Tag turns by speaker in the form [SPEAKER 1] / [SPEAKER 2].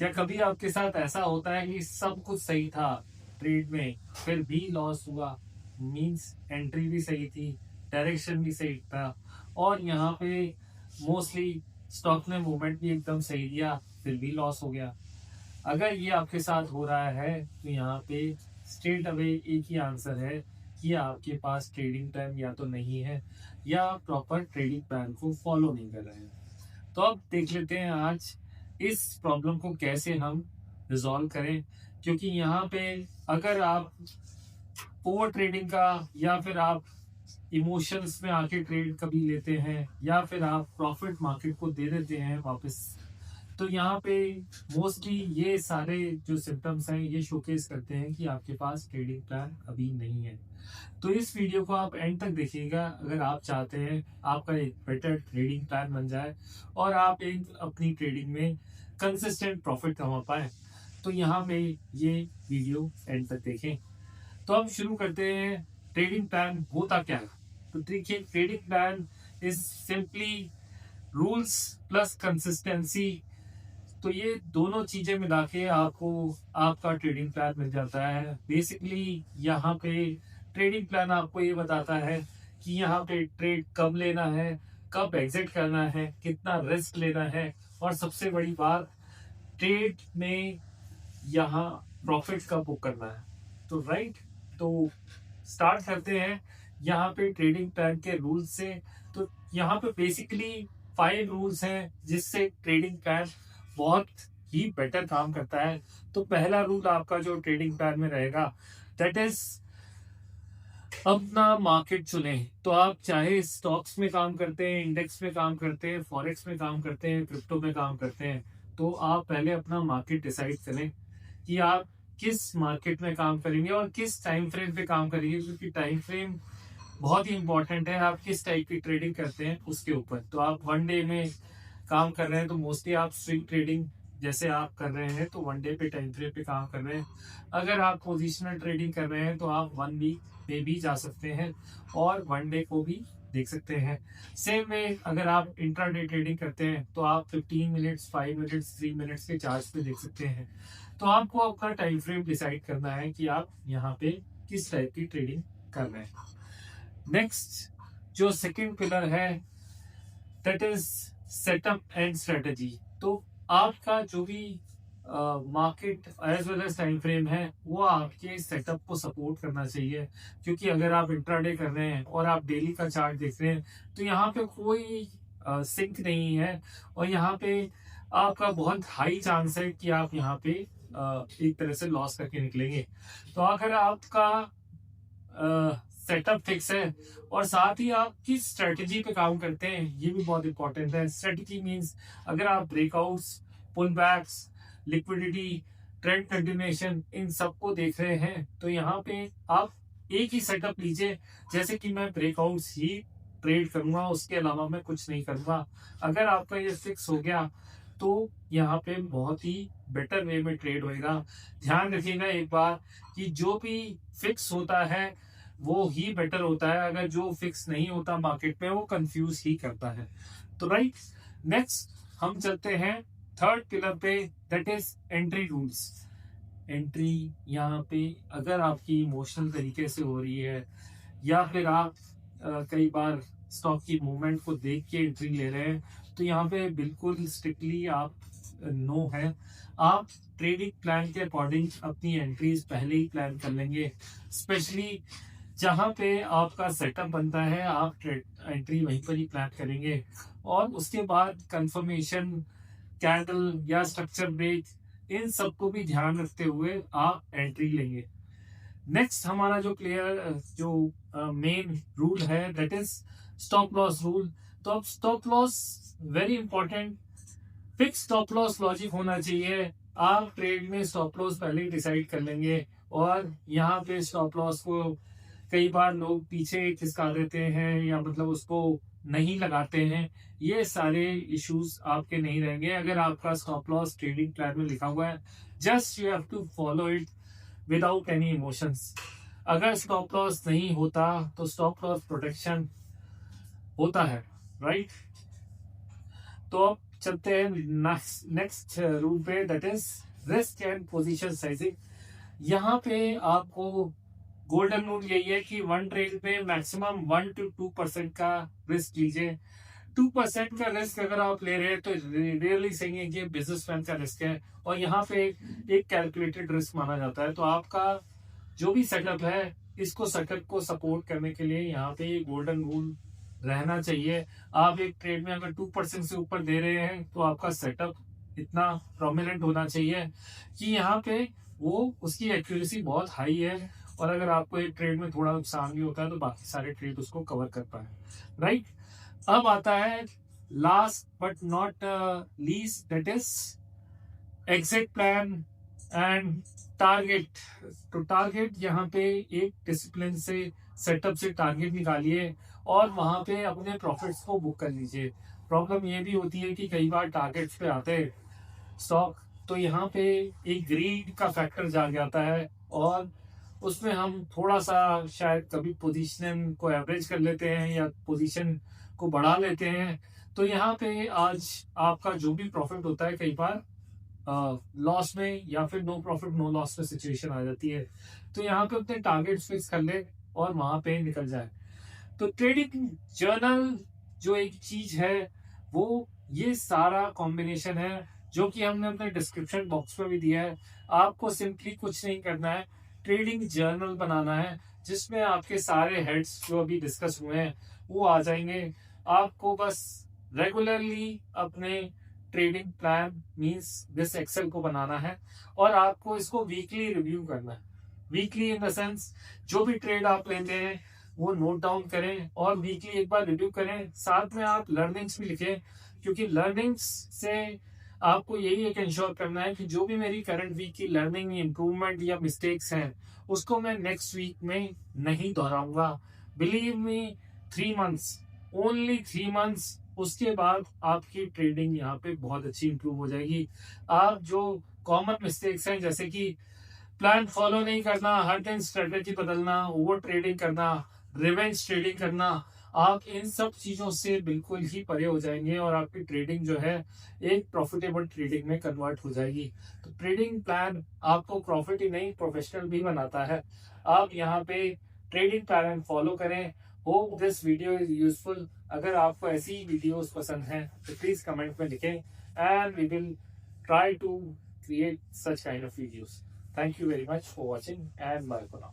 [SPEAKER 1] क्या कभी आपके साथ ऐसा होता है कि सब कुछ सही था ट्रेड में, फिर भी लॉस हुआ? मींस एंट्री भी सही थी, डायरेक्शन भी सही था, और यहाँ पे मोस्टली स्टॉक ने मूवमेंट भी एकदम सही दिया, फिर भी लॉस हो गया। अगर ये आपके साथ हो रहा है तो यहाँ पे स्ट्रेट अवे एक ही आंसर है कि आपके पास ट्रेडिंग प्लान या तो नहीं है, या आप प्रॉपर ट्रेडिंग प्लान को फॉलो नहीं कर रहे हैं। तो अब देख लेते हैं आज इस प्रॉब्लम को कैसे हम रिजॉल्व करें। क्योंकि यहाँ पे अगर आप ओवर ट्रेडिंग का, या फिर आप इमोशंस में आके ट्रेड कभी लेते हैं, या फिर आप प्रॉफिट मार्केट को दे देते हैं वापस, तो यहाँ पे मोस्टली ये सारे जो सिम्टम्स हैं ये शोकेस करते हैं कि आपके पास ट्रेडिंग प्लान अभी नहीं है। तो इस वीडियो को आप एंड तक देखिएगा अगर आप चाहते हैं आपका एक बेटर ट्रेडिंग प्लान बन जाए और आप एक अपनी ट्रेडिंग में कंसिस्टेंट प्रॉफिट कमा पाए। तो यहाँ पे ये वीडियो एंड तक देखें। तो हम शुरू करते हैं। ट्रेडिंग प्लान होता क्या है? तो देखिए, trading plan is simply rules plus consistency. तो ये दोनों चीजें मिला के आपको आपका ट्रेडिंग प्लान मिल जाता है। बेसिकली यहाँ पे ट्रेडिंग प्लान आपको ये बताता है कि यहाँ पे ट्रेड कब लेना है, कब एग्जिट करना है, कितना रिस्क लेना है, और सबसे बड़ी बात, ट्रेड में यहाँ प्रॉफिट कब बुक करना है। तो राइट, तो स्टार्ट करते हैं यहाँ पे ट्रेडिंग प्लान के रूल्स से। तो यहाँ पे बेसिकली 5 रूल्स हैं जिससे ट्रेडिंग प्लान बहुत ही बेटर काम करता है। तो पहला रूल आपका जो ट्रेडिंग प्लान में रहेगा, दैट इज अपना मार्केट चुने। तो आप चाहे स्टॉक्स में काम करते हैं, इंडेक्स में काम करते हैं, फॉरेक्स में काम करते हैं, क्रिप्टो में काम करते हैं, तो आप पहले अपना मार्केट डिसाइड करें कि आप किस मार्केट में काम करेंगे और किस टाइम फ्रेम पे काम करेंगे। क्योंकि टाइम फ्रेम बहुत ही इंपॉर्टेंट है, आप किस टाइप की ट्रेडिंग करते हैं उसके ऊपर। तो आप वन डे में काम कर रहे हैं तो मोस्टली आप स्विंग ट्रेडिंग जैसे आप कर रहे हैं तो वन डे पे टाइम फ्रेम पे काम कर रहे हैं। अगर आप पोजिशनल ट्रेडिंग कर रहे हैं तो आप वन वीक पे भी जा सकते हैं और वन डे को भी देख सकते हैं। सेम में अगर आप इंट्राडे ट्रेडिंग करते हैं तो आप 15 मिनट्स, 5 मिनट्स, 3 मिनट्स के चार्ज पे देख सकते हैं। तो आपको अपना टाइम फ्रेम डिसाइड करना है कि आप यहाँ पे किस टाइप की ट्रेडिंग कर रहे हैं। नेक्स्ट जो सेकंड पिलर है, that is setup and strategy. तो आपका जो भी market as well as time frame है वो आपके सेटअप को सपोर्ट करना चाहिए। क्योंकि अगर आप इंट्राडे कर रहे हैं और आप डेली का चार्ट देख रहे हैं तो यहाँ पे कोई सिंक नहीं है, और यहाँ पे आपका बहुत हाई चांस है कि आप यहाँ पे एक तरह से लॉस करके निकलेंगे। तो अगर आपका सेटअप फिक्स है और साथ ही आप किस स्ट्रेटजी पे काम करते हैं ये भी बहुत इंपॉर्टेंट है। स्ट्रेटजी मींस अगर आप ब्रेकआउट्स, पुल बैक्स, लिक्विडिटी, ट्रेंड कंटिन्यूएशन, इन सबको देख रहे हैं तो यहाँ पे आप एक ही सेटअप लीजिए। जैसे कि मैं ब्रेकआउट्स ही ट्रेड करूंगा, उसके अलावा मैं कुछ नहीं करूंगा। अगर आपका ये फिक्स हो गया तो यहाँ पे बहुत ही बेटर वे में ट्रेड होएगा। ध्यान रखिएगा एक बार कि जो भी फिक्स होता है वो ही बेटर होता है, अगर जो फिक्स नहीं होता मार्केट में वो कंफ्यूज ही करता है। तो राइट, नेक्स्ट हम चलते हैं थर्ड पिलर पे, that is entry rules. Entry यहाँ पे अगर आपकी इमोशनल तरीके से हो रही है, या फिर आप कई बार स्टॉक की मूवमेंट को देख के एंट्री ले रहे हैं, तो यहाँ पे बिल्कुल स्ट्रिक्टली आप नो है। आप ट्रेडिंग प्लान के अकॉर्डिंग अपनी एंट्रीज पहले ही प्लान कर लेंगे। स्पेशली जहाँ पे आपका सेटअप बनता है आप एंट्री वहीं पर ही प्लान करेंगे, और उसके बाद कंफर्मेशन, कैंडल या स्ट्रक्चर ब्रेक, इन सबको भी ध्यान रखते हुए आप एंट्री लेंगे। नेक्स्ट हमारा जो मेन रूल है, that is stop loss rule. तो अब stop loss very important, fix stop loss logic होना चाहिए। आप ट्रेड में स्टॉप लॉस पहले ही डिसाइड कर लेंगे, और यहाँ पे स्टॉप लॉस को कई बार लोग पीछे खिसका देते हैं या मतलब उसको नहीं लगाते हैं। ये सारे इश्यूज आपके नहीं रहेंगे अगर आपका स्टॉप लॉस ट्रेडिंग प्लान में लिखा हुआ है। Just you have to follow it without any emotions. अगर स्टॉप लॉस नहीं होता तो स्टॉप लॉस प्रोटेक्शन होता है, राइट। तो अब चलते हैं नेक्स्ट रूल पे, that is risk and position sizing. यहाँ पे आपको गोल्डन रूल यही है कि वन ट्रेड में मैक्सिमम 1 to 2% का रिस्क लीजिए। 2% का रिस्क अगर आप ले रहे हैं तो रियली सही है कि बिजनेसमैन का रिस्क है, और यहाँ पे एक कैलकुलेटेड रिस्क माना जाता है। तो आपका जो भी सेटअप है, इसको सेटअप को सपोर्ट करने के लिए यहाँ पे गोल्डन रूल रहना चाहिए। आप एक ट्रेड में अगर 2% से ऊपर दे रहे हैं तो आपका सेटअप इतना प्रोमिनेंट होना चाहिए कि यहाँ पे वो उसकी एक्यूरेसी बहुत हाई है, और अगर आपको एक ट्रेड में थोड़ा नुकसान भी होता है तो बाकी सारे ट्रेड उसको कवर कर पाए, राइट। अब आता है last but not least, that is exit plan and target. तो टारगेट यहाँ पे एक डिसिप्लिन से सेटअप से टारगेट निकालिए और वहां पे अपने प्रॉफिट्स को बुक कर लीजिए। प्रॉब्लम ये भी होती है कि कई बार टारगेट्स पे आते हैं स्टॉक, तो यहाँ पे एक ग्रीड का फैक्टर जाग जाता है और उसमें हम थोड़ा सा शायद कभी पोजीशन को एवरेज कर लेते हैं या पोजीशन को बढ़ा लेते हैं। तो यहाँ पे आज आपका जो भी प्रॉफिट होता है कई बार लॉस में या फिर नो प्रॉफिट नो लॉस में सिचुएशन आ जाती है। तो यहाँ पे अपने टारगेट्स फिक्स कर ले और वहां पे निकल जाए। तो ट्रेडिंग जर्नल जो एक चीज है वो ये सारा कॉम्बिनेशन है जो कि हमने अपने डिस्क्रिप्शन बॉक्स में भी दिया है। आपको सिंपली कुछ नहीं करना है, ट्रेडिंग जर्नल बनाना है जिसमें आपके सारे हेड्स जो अभी डिस्कस हुए हैं वो आ जाएंगे। आपको बस रेगुलरली अपने trading plan means this excel को बनाना है और आपको इसको वीकली रिव्यू करना है। वीकली इन द सेंस जो भी ट्रेड आप लेते हैं वो नोट डाउन करें और वीकली एक बार रिव्यू करें। साथ में आप लर्निंग्स भी लिखें, क्योंकि लर्निंग्स से आपको यही एक इंश्योर करना है कि जो भी मेरी करंट वीक की लर्निंग इंप्रूवमेंट या मिस्टेक्स हैं उसको मैं नेक्स्ट वीक में नहीं दोहराऊंगा। Believe me, 3 months, only 3 months, उसके बाद आपकी ट्रेडिंग यहाँ पे बहुत अच्छी इंप्रूव हो जाएगी। आप जो कॉमन मिस्टेक्स हैं जैसे कि प्लान फॉलो नहीं करना, हर दिन स्ट्रेटेजी बदलना, ओवर ट्रेडिंग करना, रिवेंज ट्रेडिंग करना, आप इन सब चीजों से बिल्कुल ही परे हो जाएंगे और आपकी ट्रेडिंग जो है एक प्रॉफिटेबल ट्रेडिंग में कन्वर्ट हो जाएगी। तो ट्रेडिंग प्लान आपको प्रॉफिट ही नहीं प्रोफेशनल भी बनाता है। आप यहाँ पे ट्रेडिंग प्लान फॉलो करें। Hope this video is useful. अगर आपको ऐसी वीडियोस पसंद हैं तो प्लीज कमेंट में लिखें and we will try to create such kind of videos. Thank you very much for watching and bye for now.